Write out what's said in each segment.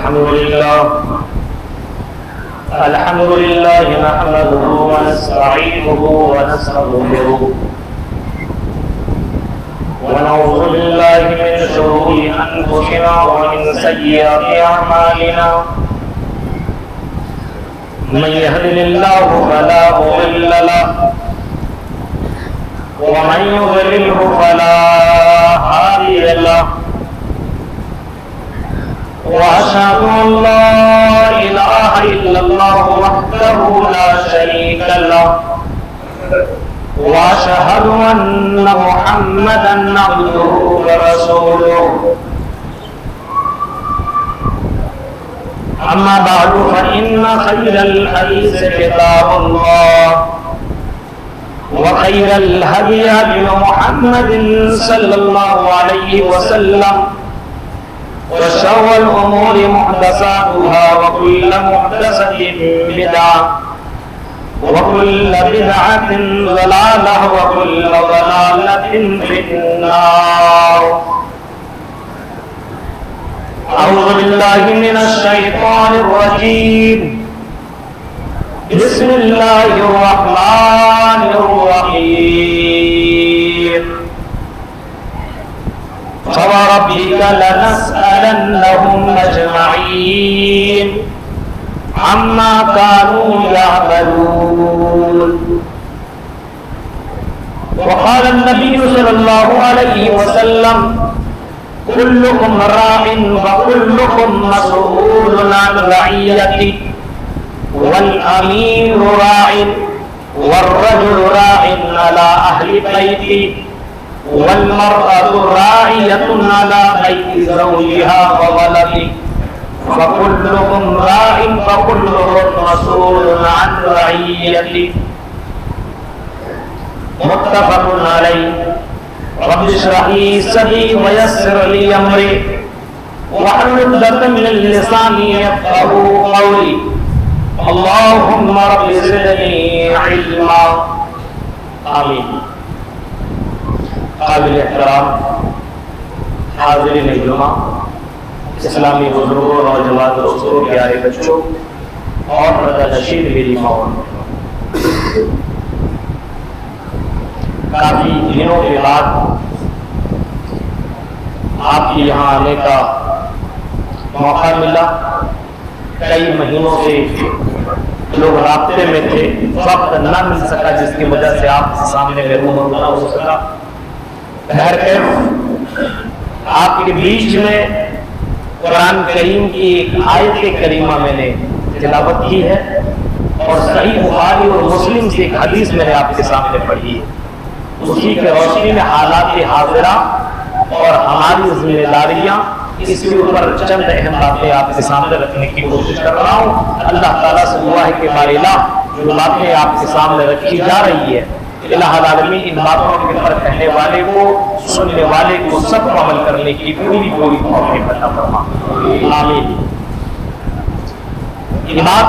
الحمد لله نحمده ونستعينه ونستغفره ونعوذ بالله من شرور أنفسنا ومن سيئات أعمالنا من يهد الله فلا مضل له ومن يضلله فلا هادي له وأشهد أن لا إله إلا الله وحده لا شريك له وأشهد أن محمدا عبده ورسوله أما بعد فإن خير الحديث كتاب الله وخير الهدي هدي محمد صلى الله عليه وسلم وشر الأمور محدثاتها وكل محدثة بدعة وكل بدعة ضلالة وكل ضلالة في النار. أعوذ بالله من الشيطان الرجيم. بسم الله الرحمن الرحيم. فوربك لنسألنهم أجمعين عما كانوا يعملون. وقال النبي صلى الله عليه وسلم كلكم راع وكلكم مسؤول عن رعيته والأمير راع والرجل راع على أهل بيته والمرأة راعية على بيت زوجها وولده فكلكم راع فكلكم مسؤول عن رعيته. متفق عليه. رب اشرح لي صدري ويسر لي أمري واحلل عقدة من لساني يفقهوا قولي. اللهم رب زدني علما. آمین. قابل احترام حاضرین جمعہ، اسلامی بزرگوں، نوجوان دوستوں، پیارے بچوں اور پردہ نشین میری ماؤں، کافی دنوں کے بعد آپ کے یہاں آنے کا موقع ملا. کئی مہینوں سے لوگ رابطے میں تھے، وقت نہ مل سکا جس کی وجہ سے آپ کے سامنے میں روبرو نہ ہو سکا. بہرکیف آپ کے بیچ میں قرآن کریم کی ایک آیت کریمہ میں نے تلاوت کی ہے اور صحیح بخاری اور مسلم سے ایک حدیث میں نے آپ کے سامنے پڑھی ہے. اسی کے روشنی میں حالات حاضرہ اور ہماری ذمہ داریاں، اس کے اوپر چند اہم باتیں آپ کے سامنے رکھنے کی کوشش کر رہا ہوں. اللہ تعالیٰ سے دعا ہے کہ بارے اللہ جو باتیں آپ کے سامنے رکھی جا رہی ہے، الہ العالمین ان باتوں کے اوپر کہنے والے کو، سننے والے کو سب کو عمل کرنے کی پوری توفیق عطا فرما. آمین. یہ بات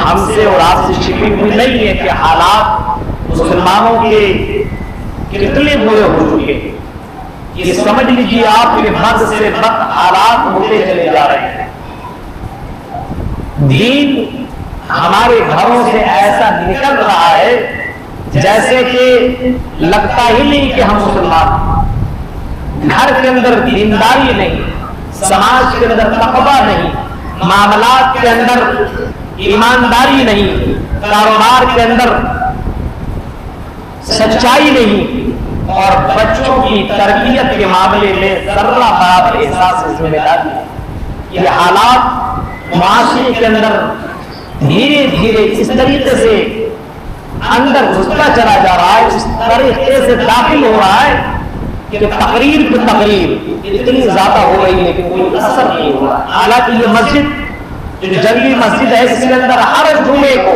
ہم سے اور آپ سے چھپی ہوئی نہیں ہے کہ حالات مسلمانوں کے کتنے برے ہو چکے ہیں. یہ سمجھ لیجیے آپ کے بد سے بد حالات ہوتے چلے جا رہے ہیں. دین ہمارے گھروں سے ایسا نکل رہا ہے جیسے کہ لگتا ہی نہیں کہ ہم مسلمان ہیں. گھر کے اندر دینداری نہیں، سماج کے اندر تقویٰ نہیں، معاملات کے اندر ایمانداری نہیں، کاروبار کے اندر سچائی نہیں، اور بچوں کی تربیت کے معاملے میں ذرہ برابر احساس ذمہ داری. یہ حالات معاشرے کے اندر دھیرے دھیرے اس طریقے سے اندر گھستا چلا جا رہا ہے، اس طریقے سے داخل ہو رہا ہے کہ تقریر کی تقریر اتنی زیادہ ہو رہی ہے کہ کوئی اثر نہیں ہو رہا. حالانکہ یہ مسجد جو جنگی مسجد ہے، اس کے اندر ہر جمعے کو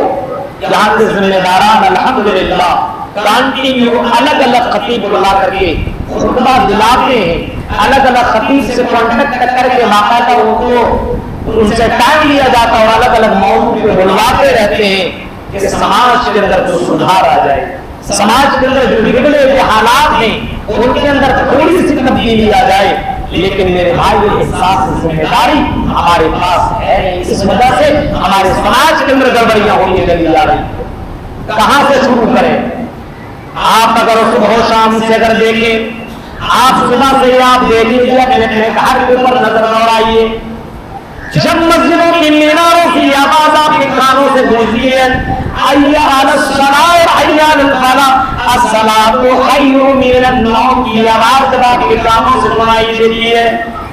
یہاں کے ذمہ داران الحمدللہ کانٹینیو الگ الگ خطیب بلا کر کے خطبہ دلاتے ہیں، الگ الگ خطیب سے کانٹیکٹ کر کے باقاعدہ ان سے ٹائم لیا جاتا ہے اور الگ الگ موضوع پہ بلواتے رہتے ہیں کہ سماج کے اندر جو سدھار آ جائے، سماج کے اندر جو بگڑے ہوئے حالات ہیں ان کے اندر تھوڑی سی تبدیلی آ جائے. لیکن میرے بھائی احساس ذمہ داری ہمارے پاس ہے نہیں، اس وجہ سے ہمارے سماج کے اندر گڑبڑیاں ہونے لگی جا رہی۔ کہاں سے شروع کریں؟ آپ اگر صبح و شام سے اگر دیکھیں، آپ صبح سے آپ دیکھ لیجیے اپنے گھر کے اوپر نظر دوڑائیے، جب مسجدوں کی میناروں کی آواز آپ کے کانوں سے گونجتی ہے، حی علی الصلاۃ حی علی الفلاح الصلاۃ خیر من النوم کی آواز جب آپ کے کانوں سے سنائی دیتی ہے،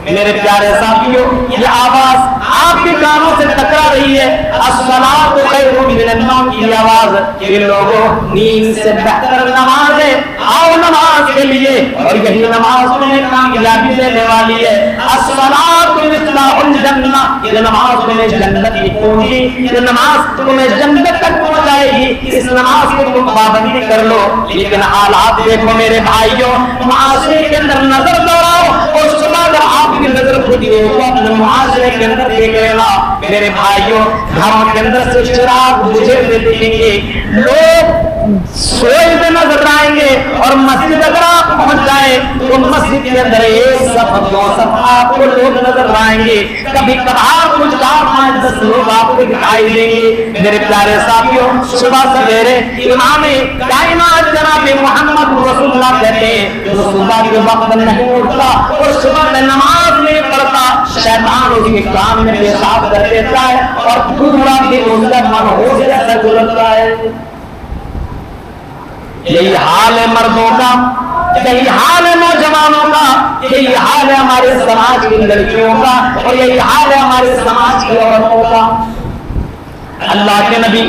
میرے پیارے ساتھیوں یہ آواز آپ کے کانوں سے ٹکرا رہی ہے، الصلاۃ خیر من النوم کی آواز، کہ لوگوں نیند سے بہتر نماز ہے، آؤ نماز کے لیے، اور یہی نماز تمہیں کامیابی دینے والی ہے، الصلاۃ مفتاح الجنہ، یہ نماز تمہیں جنت کی کنجی، یہ نماز تمہیں جنت تک پہنچائے گی، اس نماز کی تم پابندی کر لو۔ لیکن حالات دیکھو میرے بھائیوں، معاشرے کے اندر نظر دوڑاؤ، اور صبح اگر آپ کی نظر کھلی ہو تو اپنے معاشرے کے اندر دیکھ لینا میرے بھائیوں، گھروں کے اندر سے چراغ بجھے ہوئے دیکھیں گے، لوگ سوئے ہوئے نظر آئیں گے، اور مسجد اگر آپ پہنچ جائیں تو مسجد کے اندر ایک صف دو صف آپ کو لوگ نظر آئیں گے، کبھی کبھار کچھ 4-5-10 لوگ آپ کو دکھائی دیں گے۔ میرے پیارے ساتھیوں، صبح سویرے امام کائنات جناب محمد رسول اللہ کہتے ہیں جو صبح کے وقت نہیں اٹھتا اور صبح میں نماز نہیں پڑھتا، شیطان اس کے کان میں پیشاب کر دیتا ہے اور پورا دن اس کا منحوس جیسا گزرتا ہے۔ یہی حال ہے مردوں کا، یہی حال ہے نوجوانوں کا، یہی حال ہے ہمارے سماج کی لڑکیوں کا، اور یہی حال ہے ہمارے سماج کی عورتوں کا۔ اللہ کے نبی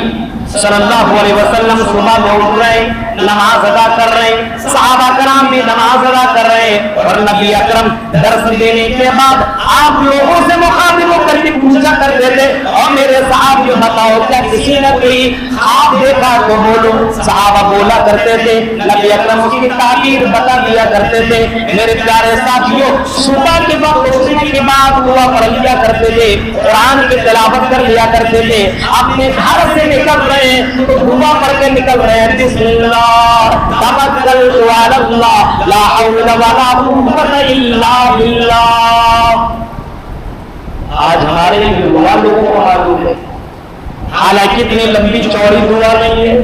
صلی اللہ علیہ وسلم صبح میں اٹھ رہے، نماز ادا کر رہے، صحابہ کرام بھی نماز ادا کر رہے، اور نبی اکرم درس دینے کے بعد آپ لوگوں سے مخاطب ہو کر کے پوچھا کرتے تھے، اور میرے صحابیوں بتاؤ کیا کسی نے کوئی خواب دیکھا تو بولو۔ صحابہ بولا کرتے تھے، نبی اکرم اس کی تعبیر بتا دیا کرتے تھے۔ میرے پیارے ساتھیوں، صبح کے وقت اٹھنے کے بعد دعا پڑھ لیا کرتے تھے، قرآن کی تلاوت کر لیا کرتے تھے، اپنے گھر سے نکل رہے ہیں تو دعا پڑھ کے نکل رہے ہیں، بسم اللہ توکلت علی اللہ لا حول ولا قوت الا باللہ۔ آج ہمارے لیے دعا لوگوں کو معلوم ہے، حالانکہ اتنی لمبی چوڑی دعا نہیں ہے،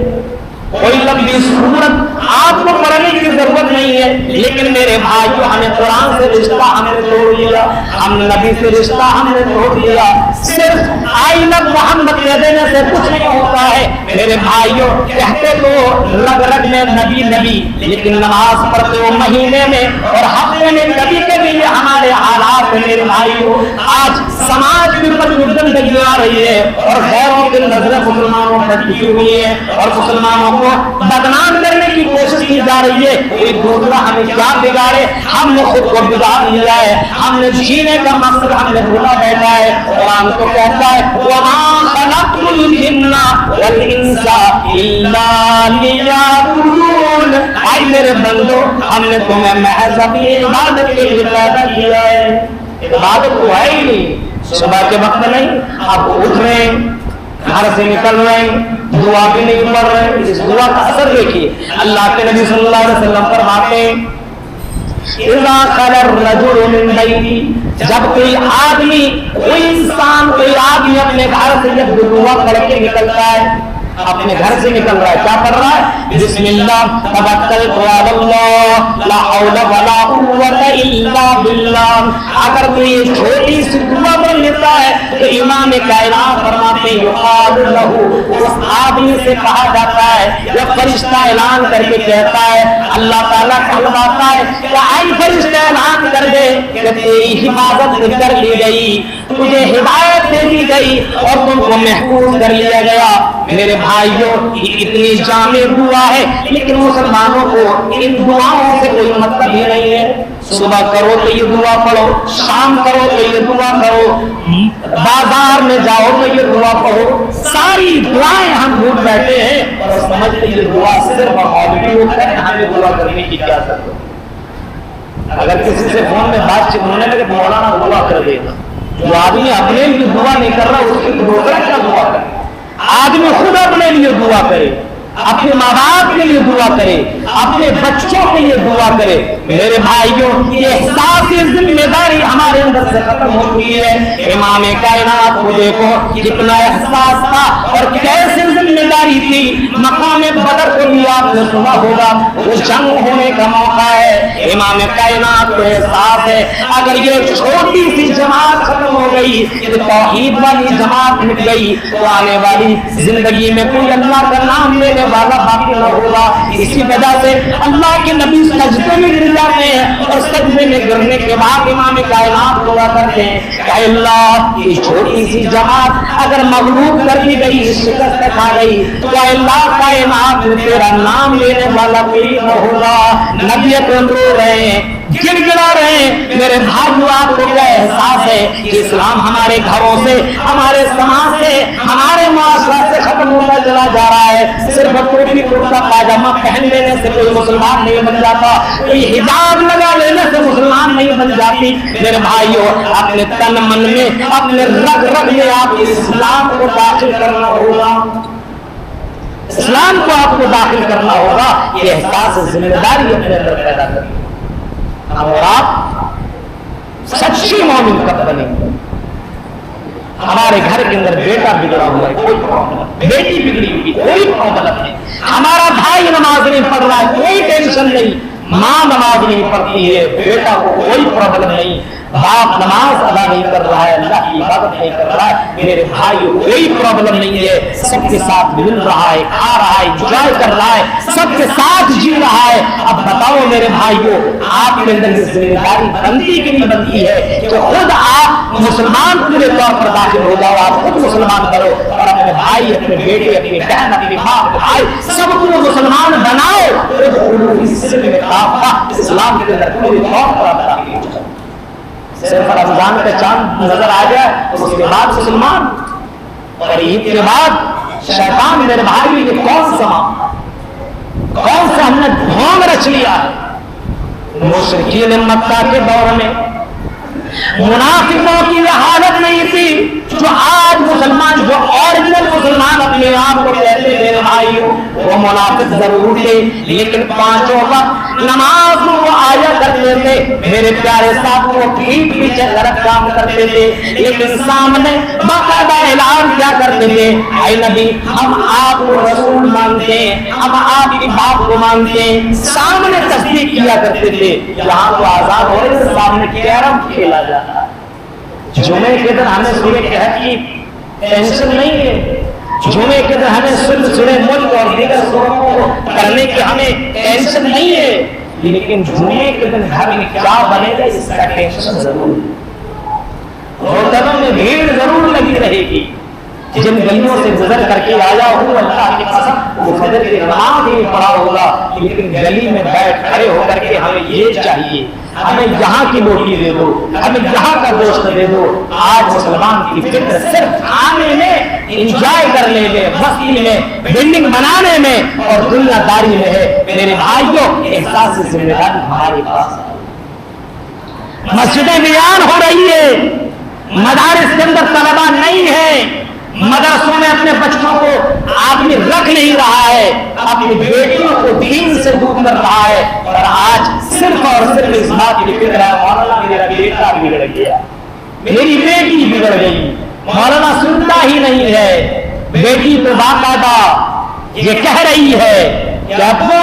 کوئی لمبی سورت آپ کو پڑھنے کی ضرورت نہیں ہے، لیکن میرے بھائیوں ہمیں قرآن سے رشتہ ہم نے توڑ دیا، ہم نبی سے رشتہ ہم نے توڑ دیا، صرف آئینہ محمد کے دینے سے کچھ نہیں ہوتا ہے۔ میرے بھائیوں کہتے تو رگ رگ میں نبی نبی، لیکن نماز پڑھتے ہو مہینے میں اور ہفتے میں کبھی کبھی ہمارے حالات میں میرے بھائیوں آج سماج کے اوپر جو گندگی آ رہی ہے اور غیروں کی نظریں مسلمانوں پر ٹکی ہوئی ہے اور مسلمانوں کو بدنام کرنے کی کوشش کی جا رہی ہے، کوئی دوسرا ہمیں کیا بگاڑے، ہم نے خود کو بگاڑ لیا ہے، ہم نے جینے کا مقصد ہم نے بھولا بیٹھا ہے۔ قرآن تو کہتا ہے وَمَا خَلَقْتُ الْجِنَّ وَالْإِنسَ إِلَّا لِيَعْبُدُونِ، اے میرے بندو ہم نے تمہیں محض اپنی عبادت کے لیے پیدا کیا ہے۔ عبادت تو ہے ہی نہیں، صبح کے وقت نہیں، آپ اٹھ رہے ہیں، گھر سے نکل رہے ہیں، دعا بھی نہیں پڑھ رہے، اس دعا کا اثر دیکھیے۔ اللہ کے نبی صلی اللہ علیہ وسلم فرماتے ہیں اذا خرج الرجل من بیتی، جب کوئی آدمی، کوئی انسان، کوئی آدمی اپنے گھر سے جب دعا پڑھ کے نکلتا ہے، اپنے گھر سے نکل رہا ہے، کیا پڑھ رہا ہے؟ بسم اللہ توکلت علی اللہ لا حول ولا قوت الا باللہ۔ اگر کوئی چھوٹی سی دعا پڑھ لیتا ہے تو امام کائنات فرماتے ہیں یقال لہ، اس آدمی سے کہا جاتا ہے، یا فرشتہ اعلان کر کے کہتا ہے، اللہ تعالیٰ کہلواتا ہے کہ اے فرشتہ اعلان کر دے کہ تیری حفاظت کر لی گئی، تجھے ہدایت دے دی گئی اور تم کو محفوظ کر لیا گیا۔ میرے بھائیوں یہ اتنی جامع دعا ہے، لیکن مسلمانوں کو ان دعاؤں سے کوئی مطلب ہی نہیں ہے۔ صبح کرو تو یہ دعا پڑھو، شام کرو تو یہ دعا کرو، بازار میں جاؤ تو یہ دعا پڑھو، ساری دعائیں ہم بھول بیٹھے ہیں اور سمجھتے یہ دعا صرف مولوی ہوتا ہے، ہمیں دعا کرنے کی کیا ضرورت ہے۔ اگر کسی سے فون میں بات چیت ہونے لگے مولانا دعا کر دے گا، جو آدمی اپنے لیے دعا نہیں کر رہا اس کی دوسرا کیا دعا کرے؟ آدمی خود اپنے لیے دعا کرے، अपने माँ बाप के लिए दुआ करे, अपने बच्चों के लिए दुआ करे। मेरे भाइयों, ये एहसास जिम्मेदारी हमारे अंदर से खत्म हो चुकी है। इमाम कायनात को देखो कितना एहसास था और कैसे जिम्मेदारी थी। मकाम बदर को भी आपने सुना होगा, वो जंग होने का मौका है। इमाम कायनात को एहसास है अगर ये छोटी सी जमात खत्म हो गई, ये तौहीद वाली जमात मिट गई, तो आने वाली जिंदगी में कोई अल्लाह का नाम लेने वाला बाकी न होगा। इसी वजह से अल्लाह के नबी सजदे में गिर जाते हैं और सजदे में गिरने के बाद इमाम कायनात दुआ करते हैं, अल्लाह ये छोटी सी जमात अगर मगलूब कर दी गई, शिकस्त खा गई, तो अल्लाह कायनात में तेरा नाम लेने वाला कोई न होगा। नबी अकरम रो रहे हैं, गिड़गिड़ा रहे हैं। मेरे भाइयों, आपको क्या एहसास है कि इस्लाम हमारे घरों से, हमारे समाज से, हमारे माशरा से खत्म होता चला जा रहा है। सिर्फ टोपी कुर्ता पाजामा पहन लेने से कोई मुसलमान नहीं बन जाता, कोई हिजाब लगा लेने से मुसलमान नहीं बन जाती। मेरे भाइयों, अपने तन मन में, अपने रग रग में आप इस्लाम को दाखिल करना होगा, इस्लाम को आपको दाखिल करना होगा। ये एहसास जिम्मेदारी अपने अंदर पैदा करें और आप सच्ची मोमिन कब बनेंगे। हमारे घर के अंदर बेटा बिगड़ा हुआ है, कोई प्रॉब्लम, बेटी बिगड़ी हुई, कोई प्रॉब्लम नहीं। हमारा भाई नमाज नहीं पढ़ रहा है, कोई टेंशन नहीं। माँ नमाज नहीं पढ़ती है, बेटा को कोई प्रॉब्लम नहीं। बाप नमाज अदा नहीं कर रहा है, अल्लाह की इबादत नहीं कर रहा है, मेरे भाइयों कोई प्रॉब्लम नहीं है। सबके साथ मिल रहा है, खा रहा है, एंजॉय कर रहा है, सबके साथ जी रहा है। अब बताओ मेरे भाइयों, आपके अंदर जिम्मेदारी बनती कि नहीं बनती है कि खुद आप मुसलमान पूरे तौर पर दाखिल हो जाओ, आप खुद मुसलमान करो और अपने भाई, अपने बेटे, अपनी बहन, अपनी माँ, भाई सबको मुसलमान बनाओ। इस्लाम के अंदर पूरे तौर पर सिर्फ रमजान का चांद नजर आ जाए उसके बाद मुसलमान, और ईद के बाद शैतान। मेरे भाई, ये कौन सा हमने ढोंग रच लिया है। मुशरिकीन मक्का के दौर में मुनाफिकों की यह हालत नहीं थी जो आज मुसलमान, जो ओरिजिनल मुसलमान अपने आप को कहते हैं। मेरे भाइयों, वो मुनाफिक जरूर थे, लेकिन पांचों वक्त नमाज में वो आया करते थे। मेरे प्यारे साथ वो पीठ पीछे गलत काम करते थे, लेकिन सामने बाकायदा ऐलान क्या करते थे, ऐ नबी हम आपको रसूल मानते हैं, हम आपकी बात को मानते हैं। सामने तस्दीक किया करते थे। यहाँ तो आजाद हो रहे थे, सामने कैरम खेला जाता। जुमे के दिन हमें सूर्य कहत की टेंशन नहीं है, जुमे के दिन हमें सूर्य मुल्क और दीगर सूरों को करने की हमें टेंशन नहीं है, लेकिन जुमे के दिन घर में क्या बनेगा इसका टेंशन जरूर। होटलों में भीड़ जरूर लगी रहेगी। जिन गलियों से गुजर करके आया हूँ अल्लाह की कसम, वो फजर की नमाज ही पढ़ा होगा, लेकिन गली में बैठ खड़े होकर के हमें ये चाहिए, हमें यहाँ की रोटी दे दो, हमें यहाँ का गोश्त दे दो। आज मुसलमान की फिक्र सिर्फ खाने में, इंजॉय करने में, मस्ती में, बिल्डिंग बनाने में और दुनियादारी में है। मेरे भाइयों, एहसास जिम्मेदारी हमारे पास है। मस्जिदें बयान हो रही है, मदारिस के अंदर तलबा नहीं है, मदरसों में अपने बच्चों को आदमी रख नहीं रहा है, अपनी बेटियों को दीन से दूर कर रहा है। और आज सिर्फ और सिर्फ इस बात की फिक्र है, मौलाना मेरा बेटा बिगड़ गया, मेरी बेटी बिगड़ गई। मौलाना सुनता ही नहीं है, बेटी तो बाकायदा ये कह रही है कि अब्बू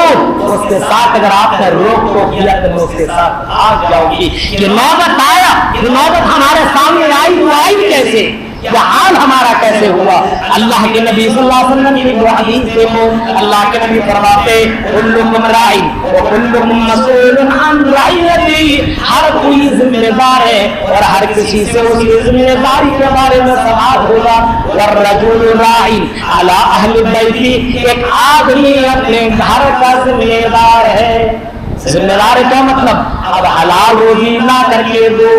उसके साथ अगर आपने रोक टोक किया तो मैं उसके साथ भाग जाऊंगी। ये नौबत आया, ये नौबत हमारे सामने आई तो आई कैसे, यह हाल हमारा कैसे हुआ। अल्लाह के नबी सल्लल्लाहु अलैहि वसल्लम की वो हदीस देखो, अल्लाह के नबी फरमाते कुल्लुकुम राइन व कुल्लुकुम मसऊलुन अन रइयती, हर कोई जिम्मेदार है और हर किसी से उसकी जिम्मेदारी के बारे में सवाल होगा। वररजुलु राइन अला अहली बैती, एक आदमी अपने घर का जिम्मेदार है। जिम्मेदार क्या मतलब, अब हलाल रोजी ना करके दो,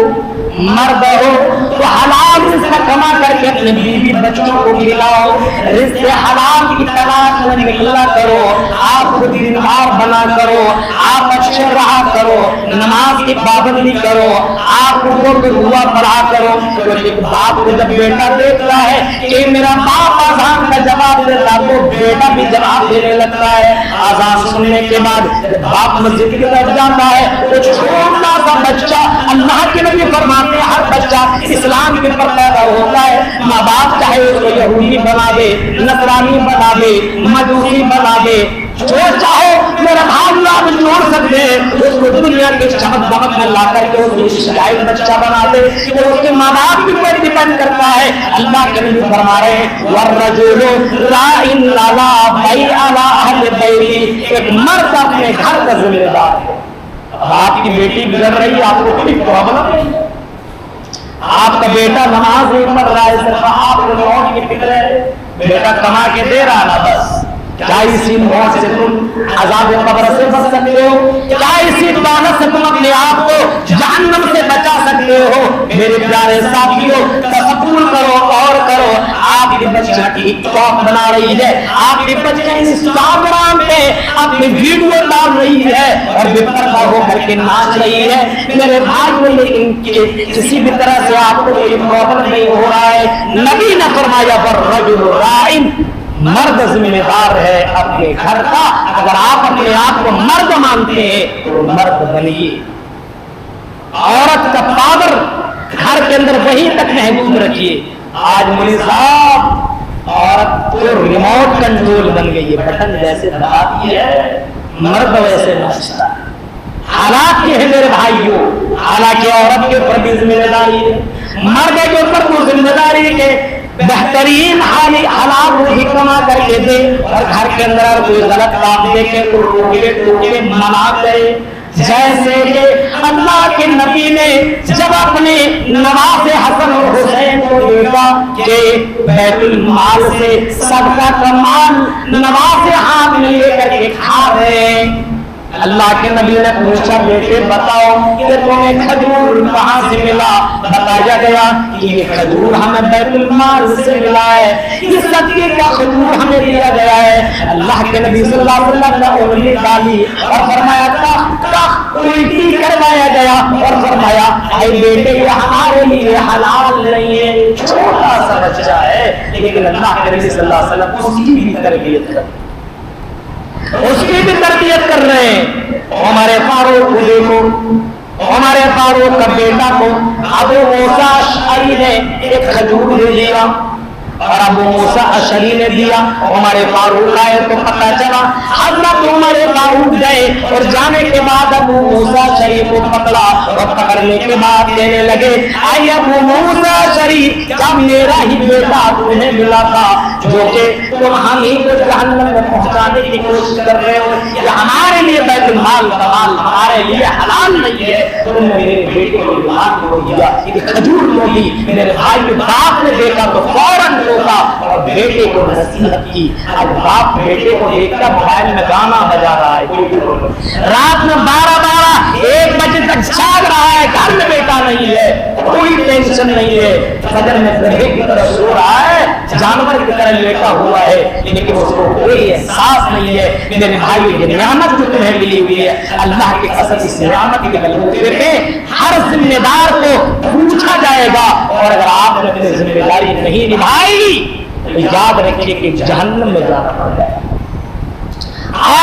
मर्द हो तो हलाल रिज़्क़ कमा करके अपने बीवी बच्चों को खिलाओ, रिज़्क़ हलाल की तलाश में निकला करो। आप खुद दीनदार बना करो, आप अच्छे रहा करो, नमाज की पाबंदी करो, आप लोगों को दुआ पढ़ा करो। क्योंकि बाप को जब बेटा देखता है कि मेरा बाप आजान का जवाब देता तो बेटा भी जवाब देने लगता है। आजान सुनने के बाद बाप मस्जिद की तरफ जाता है तो छोटा सा बच्चा, अल्लाह के नबी फरमाते हैं हर बच्चा इस्लाम के पर पैदा होता है। माँ बाप चाहे उसको यहूदी बना दे, नसरानी बना दे, मजूसी बना दे, जो चाहो मेरा भाई आप जोड़ सकते हैं, उसको दुनिया के चमक दमक में ला करके उसको शायद बच्चा बना दे। तो उसके माँ बाप के ऊपर डिपेंड करता है। अल्लाह के नबी फरमा रहे हैं वर्रजुलु राइन अला बै अला अहल बैती, एक मर्द अपने घर का जिम्मेदार है। आपकी बेटी बिगड़ रही है, आपको कोई प्रॉब्लम नहीं, आपका बेटा नमाज नहीं पढ़ रहा है, सिर्फ आपको लौट के फिक्र है, बेटा कमा के दे रहा ना बस। क्या इसी मौत से तुम अज़ाब कब्र से बच सकते हो? क्या इसी दौलत से तुम अपने आप को जहन्नम से बचा सकते हो? मेरे प्यारे साथियों, तसब्बुर करो और करो। आपके बच्चा की टॉप बना रही है, आपके बच्चे इंस्टाग्राम पे अपनी वीडियो डाल रही है और बेपरवाह होकर के नाच रही है। मेरे भाई, लेकिन किसी भी तरह से आपको कोई प्रॉब्लम नहीं हो रहा है। नबी ने फरमाया वर्रजुलु राइन, मर्द जिम्मेदार है अपने घर का। अगर आप अपने आप को मर्द मानते हैं तो मर्द बनिए। औरत का पावर घर के अंदर वहीं तक महदूद रखिए। आज मुनी साहब औरत तो रिमोट कंट्रोल बन गई है, बटन जैसे दबाती है, मर्द वैसे नाचता है। हालात ये है मेरे भाइयों, हालांकि औरत के ऊपर भी जिम्मेदारी है, मर्द के ऊपर तो जिम्मेदारी है बेहतरीन हालात वही कमा करके दे और घर के अंदर कोई गलत काम देखे तो रोके टोके मना करे। जैसे कि अल्लाह के नबी ने जब अपने नवासे हसन और हुसैन को देखा कि बैतुल माल से सदका का माल नवासे हाथ में लेकर के खा रहे हैं। अल्लाह के नबी ने पूछा बेटे बताओ कि तुम्हें खजूर कहाँ से मिला? बताया गया कि ये खजूर हमें बैतुल माल से मिला है, ये सदके का खजूर हमें दिया गया है। अल्लाह के नबी सल्लल्लाहु अलैहि वसल्लम ने उंगली डाली और फरमाया उल्टी करवाया गया और फरमाया ऐ बेटे ये हमारे लिए हलाल नहीं है। छोटा सा बच्चा है लेकिन अल्लाह के नबी सल्लल्लाहु अलैहि वसल्लम उसकी भी तरबियत कर रहे हैं। हमारे फारूक को देखो, हमारे फारूक का बेटा को अबू मूसा अशअरी ने एक खजूर दे दिया और अबू मूसा अशअरी ने दिया। हमारे फारूक आए तो पता चला हजरत उमर फारूक गए और जाने के बाद अबू मूसा अशअरी को पकड़ा और पकड़ने के बाद कहने लगे आई अबू मूसा अशअरी, क्या मेरा ही बेटा तुम्हें मिला था जो कि तुम हम ही को जहन्नम में पहुंचाने की कोशिश कर रहे हो? ये हमारे लिए बैतुल माल का माल हमारे लिए हलाल नहीं है, तुमने मेरे बेटे को माल को दिया, ये खजूर को दी। मेरे भाई के बाप ने देखा तो फौरन रोका और बेटे को नसीहत की। अब बाप बेटे को देखकर मोबाइल में गाना बजा रहा है, रात में 12-1 बजे तक जाग रहा है, घर में बेटा नहीं है, कोई टेंशन नहीं है, फजर में गधे की तरह सो रहा है, जानवर की तरह लेटा हुआ है, लेकिन उसको कोई एहसास नहीं है। मेरे भाई ये नियामत जो तुम्हें मिली हुई है, अल्लाह की कसम इस नियामत के बलबूते पे हर जिम्मेदार को पूछा जाएगा और अगर आपने अपनी जिम्मेदारी नहीं निभाई तो याद रखिए कि जहन्नम में जाना पड़ेगा।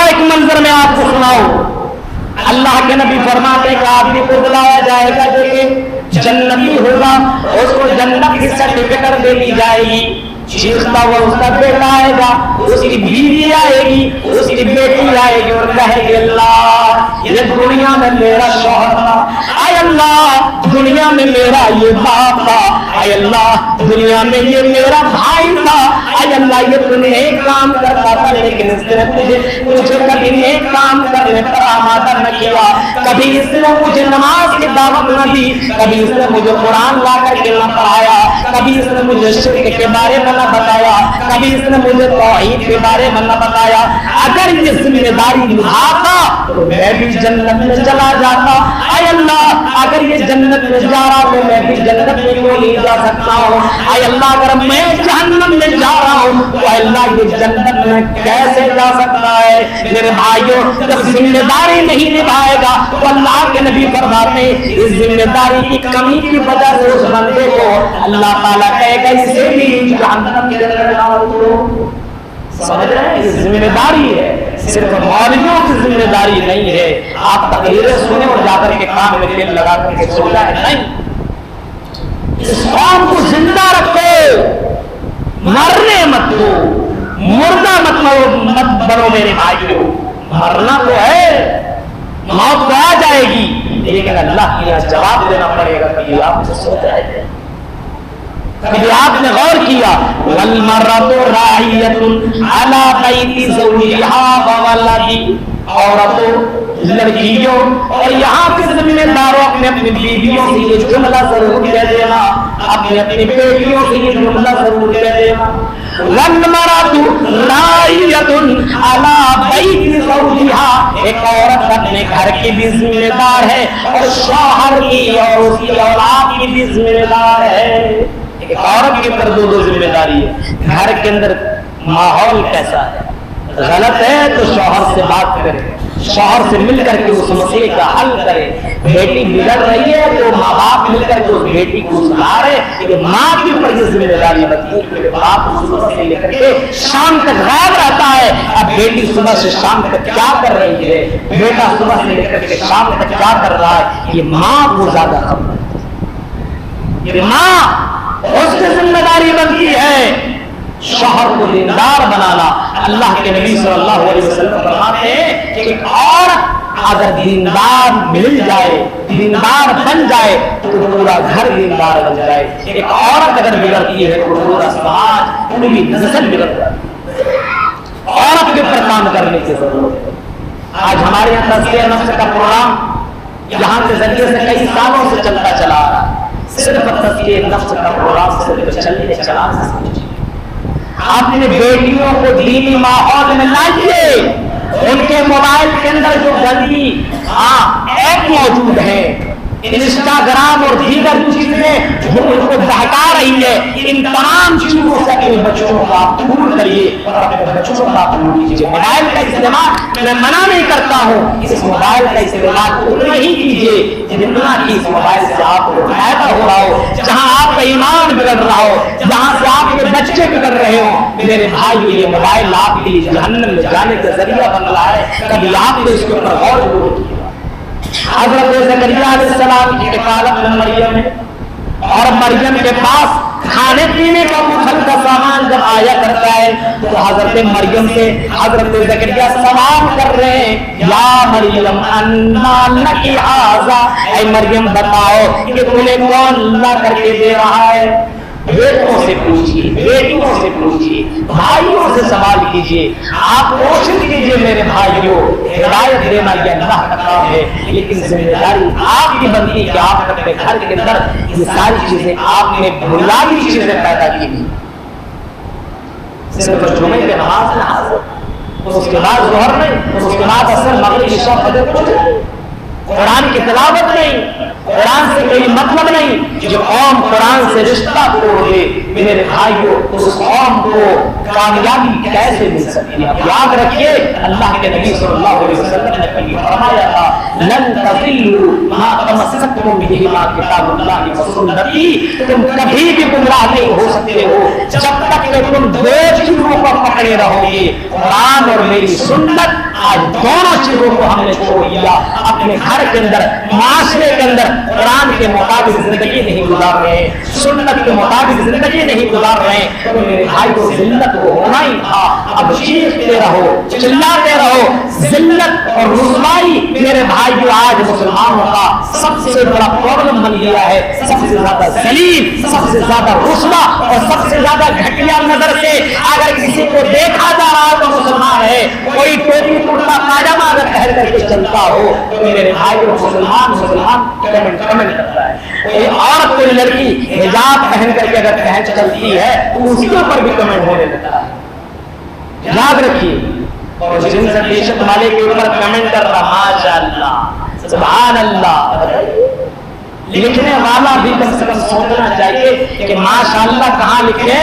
एक मंजर में आपको सुनाओ, अल्लाह के नबी फरमाते कि आदमी को बुलाया जाएगा जो कि जन्नती होगा, उसको जन्नत की सर्टिफिकेट दे दी जाएगी। चीखता हुआ उसका बेटा आएगा, उसकी बीवी आएगी, उसकी बेटी आएगी और कहेगी अल्लाह ये दुनिया में मेरा शौहर था, आय अल्लाह दुनिया में मेरा ये बाप था, आय अल्लाह दुनिया में ये मेरा भाई था, आय अल्लाह ये तूने एक काम करता था लेकिन इसने मुझे कभी एक काम करने पर आमादा न किया, कभी इसने मुझे नमाज की दावत न दी, कभी इसने मुझे कुरान ला करके न पढ़ाया, कभी इसने मुझे शिर्क के बारे में न बताया, कभी इसने मुझे तौहीद के बारे में न बताया। अगर ये जिम्मेदारी निभाता तो मैं भी जन्नत में चला जाता, आय अल्लाह अगर ये जन्नत में जा रहा तो मैं भी जन्नत में क्यों नहीं जा सकता हूँ, आय अल्लाह अगर मैं जहन्नम में जा रहा हूँ तो अल्लाह ये जन्नत में कैसे जा सकता है? मेरे भाइयों, जब जिम्मेदारी नहीं निभाएगा तो अल्लाह के नबी फरमाते इस जिम्मेदारी की कमी की वजह से उस बंदे को अल्लाह ताला कहेगा इसे भी जहन्नम के अंदर डाल दो। समझ रहे हैं? ये जिम्मेदारी है, सिर्फ मौलवियों की जिम्मेदारी नहीं है। आप तकरीरें सुने और जाकर के कान में तेल लगा करके सो जाए, नहीं। इस कौम को जिंदा रखो, मरने मत दो, मुर्दा मत बनो मेरे भाइयों। मरना तो है, मौत तो आ जाएगी, लेकिन अल्लाह के यहाँ जवाब देना पड़ेगा। कभी आपसे सोच आए, कभी आपने गौर किया वल मर्रतु राहियतुन अला बैति ज़ौजिहा व वलदी, औरतों, लड़कियों और यहाँ के जिम्मेदारों अपने अपनी बीवियों से ये जुमला जरूर कह देना, अपनी अपनी बेटियों से ये जुमला जरूर कह देना। वल मर्रतु राहियतुन अला बैति ज़ौजिहा, एक औरत अपने घर की भी जिम्मेदार है और शौहर की और उसकी औलाद की भी जिम्मेदार है। एक औरत के ऊपर दो जिम्मेदारी है। घर के अंदर माहौल कैसा है, गलत है तो शौहर से बात करें, शौहर से मिलकर के उस मसले का हल करें। बेटी बिगड़ रही है तो माँ बाप मिलकर के उस बेटी को सुधारे। कि माँ के ऊपर ये जिम्मेदारी बनती है, बाप सुबह से लेकर के शाम तक गायब रहता है। अब बेटी सुबह से शाम तक क्या कर रही है, बेटा सुबह से लेकर के शाम तक क्या कर रहा है, ये माँ को ज्यादा खबर है। ये माँ उसकी जिम्मेदारी बनती है शौहर को दीनदार बनाना। अल्लाह के नबी सल्लल्लाहु अलैहि वसल्लम फरमाते हैं कि एक औरत अगर दीनदार मिल जाए, दीनदार बन जाए तो पूरा घर दीनदार बन जाए। एक औरत अगर बिगड़ती है तो पूरा समाज, पूरी नस्ल बिगड़ जाती है। औरत के ऊपर काम करने की जरूरत है। आज हमारे यहाँ तज़किया नफ्स का प्रोग्राम यहाँ के जरिए से कई सालों से चलता चला आ रहा है। सिर्फ तज़किया नफ्स का प्रोग्राम सिर्फ चलने चला। अपने बेटियों को दीनी माहौल में लाइए। उनके मोबाइल के अंदर जो गंदी ऐप मौजूद है, इंस्टाग्राम और दीगर चीजें जो उनको बहका रही है, इन तमाम चीजों से अपने बच्चों को आप दूर करिए और अपने बच्चों को आप दूर कीजिए। मोबाइल का इस्तेमाल मैं मना नहीं करता हूँ, इस मोबाइल का इस्तेमाल उतना ही कीजिए जितना कि इस मोबाइल से आपको फायदा हो रहा हो, जहाँ आपका ईमान बिगड़ रहा हो, जहाँ से आपके बच्चे बिगड़ रहे हो। मेरे भाई, ये मोबाइल आपके लिए जहन्नम में जाने का जरिया बन रहा है। कभी आपने इसके ऊपर गौर जरूर किया। हज़रत ज़करिया अलैहिस्सलाम की कफ़ालत में मरियम है और मरियम के पास खाने पीने का मुखल का सामान जब आया करता है तो हजरत मरियम से हजरत ज़करिया सवाल कर रहे हैं, या मरियम अन्ना लकी हाज़ा, ऐ मरियम बताओ कि तुम्हें कौन ला करके दे रहा है। बेटों से पूछिए, बेटियों से पूछिए, भाइयों से सवाल कीजिए। आप कोशिश कीजिए मेरे भाइयों, हिदायत देना ये अल्लाह का काम है, लेकिन जिम्मेदारी आपकी बनती है कि आप अपने घर के अंदर ये सारी चीजें, आपने बुनियादी चीजें पैदा की। सिर्फ जुमे के नमाज में हाजिर, उसके बाद ज़ोहर नहीं, उसके बाद असर, मगरिब, इशा, फजर कुछ नहीं, कुरान की तिलावत नहीं, कुरान से कोई मतलब नहीं। जो कौम कुरान से रिश्ता तोड़ दे मेरे भाइयों, उस कौम को कामयाबी कैसे मिल सकती है? आप याद रखिए, अल्लाह के नबी सल्लल्लाहु अलैहि वसल्लम ने कभी फरमाया था, लन तज़िल्लू मा तमस्सकतुम बिही मा किताबुल्लाहि व सुन्नती, तुम कभी भी गुमराह नहीं हो सकते हो जब तक कि तुम दो चीजों को पकड़े रहोगे, कुरान और मेरी सुन्नत। आज दोनों चीजों को हमने छोड़ दिया। अपने घर के अंदर, माशरे के अंदर कुरान के मुताबिक जिंदगी नहीं गुजार रहे, सुन्नत के मुताबिक जिंदगी नहीं गुजार रहे, तो मेरे भाई को जिल्लत को होना ही था। अब चीखते रहो, चिल्लाते रहो। जिल्लत और रुसवाई मेरे भाई आज मुसलमानों का सबसे बड़ा प्रॉब्लम बन गया है। सबसे ज्यादा जलील, सबसे ज्यादा रुसवा और सबसे ज्यादा घटिया नजर से अगर किसी को देखा जा रहा है तो मुसलमान है। कोई टोपी कुर्ता पाजामा अगर पहन करके चलता हो तो मेरे भाई को मुसलमान कमेंट करता है। कोई औरत, कोई लड़की हिजाब पहन करके अगर पहन चलती है तो उसके ऊपर भी कमेंट होने लगता है। याद रखिए, और जिनसे बेशक वाले के ऊपर कमेंट कर रहा, माशाअल्लाह, सुभान अल्लाह, लिखने वाला भी कम से कम सोचना चाहिए कि माशाअल्लाह कहाँ लिखे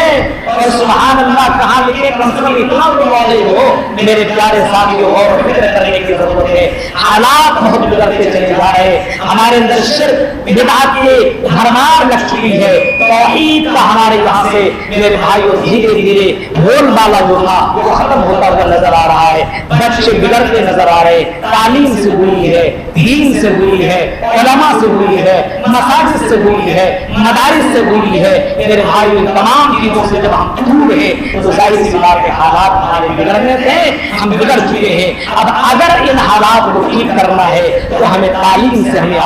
और सुभान अल्लाह कहाँ लिखे, कम से कम इतना तो नॉलेज हो मेरे प्यारे साथियों। और फिक्र करने की जरूरत है, हालात बहुत बिगड़ते चले जा रहे हैं, हमारे अंदर शिर्क बिदअत की भरमार लग चुकी है। तौहीद का हमारे यहाँ से मेरे भाइयों धीरे धीरे बोलबाला जो था वो खत्म होता हुआ नजर आ रहा है, बच्चे बिगड़ते नजर आ रहे हैं। तालीम से हुई है, दीन से हुई है, उलमा से हुई है, मसाजिद से हुई है, मदारिस से हुई है। मेरे भाइयों तमाम चीजों से जब हम दूर हैं तो जाहिर सी बात है हालात हमारे बिगड़ने से हम बिगड़ चुके हैं। अब अगर इन हालात को ठीक करना है तो हमें तालीम से हमें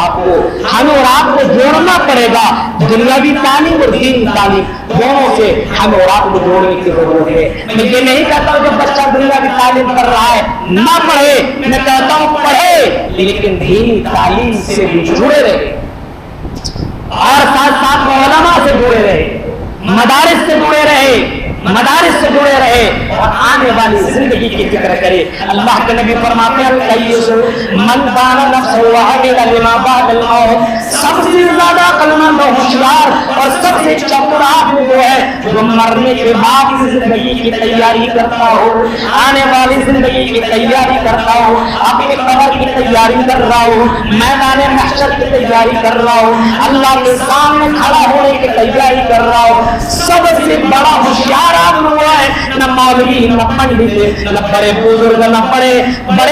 और आपको जोड़ना पड़ेगा। दुनियावी तालीम और दीनी तालीम दोनों से हमें और आपको जोड़ने की जरूरत है। मैं ये नहीं कहता जब बच्चा दुनियावी तालीम कर रहा है ना पढ़े, मैं कहता हूँ पढ़े लेकिन दीनी तालीम से भी जुड़े रहे और साथ साथ उलमा से जुड़े रहे, मदारिस से जुड़े रहे, मदारिस से जुड़े रहे और आने वाली जिंदगी की फिक्र करे। अल्लाह के नबी फरमाते हैं मन दाना नफ्सहु व अमिला लिमा बअदल मौत, सबसे ज्यादा अक्लमंद और होशियार और सबसे चतुर वो है जो मरने के बाद की जिंदगी की तैयारी करता हो, आने वाली जिंदगी की तैयारी करता हो, अपने कब्र की तैयारी कर रहा हो, मैदान महशर की तैयारी कर रहा हो, अल्लाह के सामने खड़ा होने की तैयारी कर रहा हो। सबसे बड़ा होशियार आदमी हुआ है, न मौलवी न पंडित न बड़े बुजुर्ग न बड़े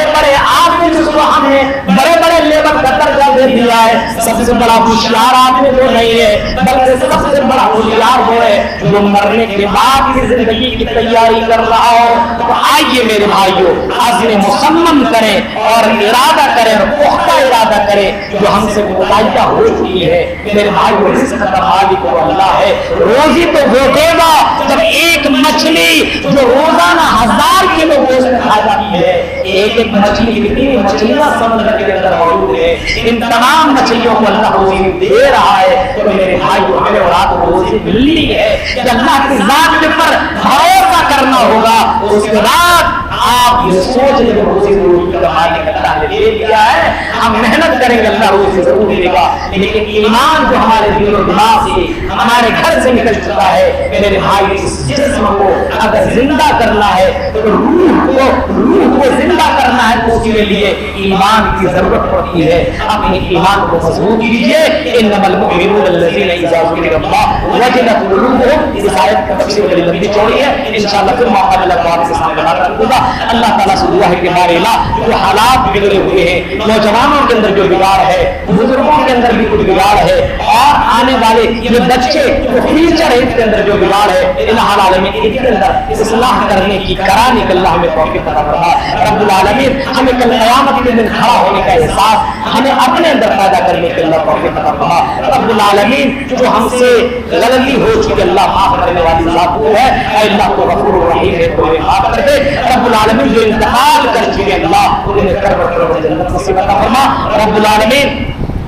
बड़े आदमी जिसको हमने बड़े बड़े लेवल का दर्जा दे दिया है। सबसे बड़ा होशियार आदमी वो नहीं है बल्कि सबसे बड़ा होशियार वो है जो मरने के बाद की जिंदगी की तैयारी कर रहा हो। तो आइए मेरे भाइयों आज़म मुसम्मम करें और इरादा करें और पुख्ता इरादा करें जो हमसे मुताबिया हो चुकी है। मेरे भाइयों रिज़्क़ का मालिक वो अल्लाह है, रोजी तो वो देगा जब एक मछली जो रोजाना 1000 किलो गोश्त खा जाती है, एक मछली कितनी मछलियां समुद्र के अंदर मौजूद है, इन तमाम मछलियों को अल्लाह रोजी दे रहा है। तो मेरे भाइयों हमें और आपको रोजी मिलनी है कि अल्लाह की जात के पर भरोसा करना होगा। उसके बाद आप ये सोच लें रोजी कमाने का अल्लाह ने दे दिया है, हम मेहनत करेंगे अल्लाह रोजी जरूर देगा। लेकिन ईमान जो हमारे दिल और दिमाग से हमारे घर से निकल चुका है, मेरे भाई इस जिस्म को अगर जिंदा करना है तो रूह को जिंदा करना है तो उसके लिए ईमान की जरूरत पड़ती है। अपने ईमान को मजबूत कीजिए। इन्नमल मुमिनून अल्लज़ीना इज़ा ज़ुकिरल्लाह वजलत क़ुलूबुहुम, इस आयत का तफसीर बड़ी लंबी चौड़ी है, इंशाअल्लाह फिर मौका मिला तो आपके सामने बात करूंगा। अल्लाह ताला से दुआ है कि हमारे इलाके जो हालात बिगड़े हुए हैं, नौजवानों के अंदर जो बिगाड़ है, बुजुर्गों के अंदर भी कुछ बिगाड़ है और आने वाले ये बच्चे जो फ्यूचर है इसके अंदर जो बिगाड़ है, इन हालात में इनके अंदर इस्लाह करने की कराने के अल्लाह हमें तौफीक अता फरमा। रब्बुल आलमीन हमें कल क़यामत के दिन खड़ा होने का एहसास हमें अपने अंदर पैदा करने के अल्लाह तौफीक अता फरमा। रब्बुल आलमीन जो हमसे गलती हो चुकी अल्लाह माफ करने वाली ज़ात है, अल्लाह को गफूर रहीम है तो माफ कर दे। रब्बुल आलमीन जो इंतकाल कर चुके अल्लाह उन्हें करवट जन्नत नसीब अता फरमा। रब्बुल आलमीन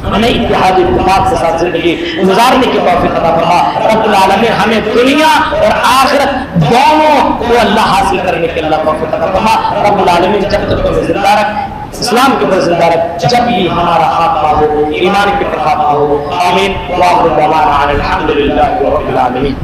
हमें इत्तेहाद इत्तेफाक के साथ जिंदगी गुजारने की तौफीक अता फरमा। रब्बुल आलमीन हमें दुनिया और आखिरत दोनों को अल्लाह हासिल करने के अल्लाह तौफीक अता फरमा। रब्बुल आलमीन जब तक तुम्हें जिंदा रख, इस्लाम के ऊपर जिंदा रख, जब भी हमारा खात्मा हो, ईमान के खात्मा हो। आमीन। व आखिर दवाना अनिल हम्दुलिल्लाहि रब्बिल आलमीन।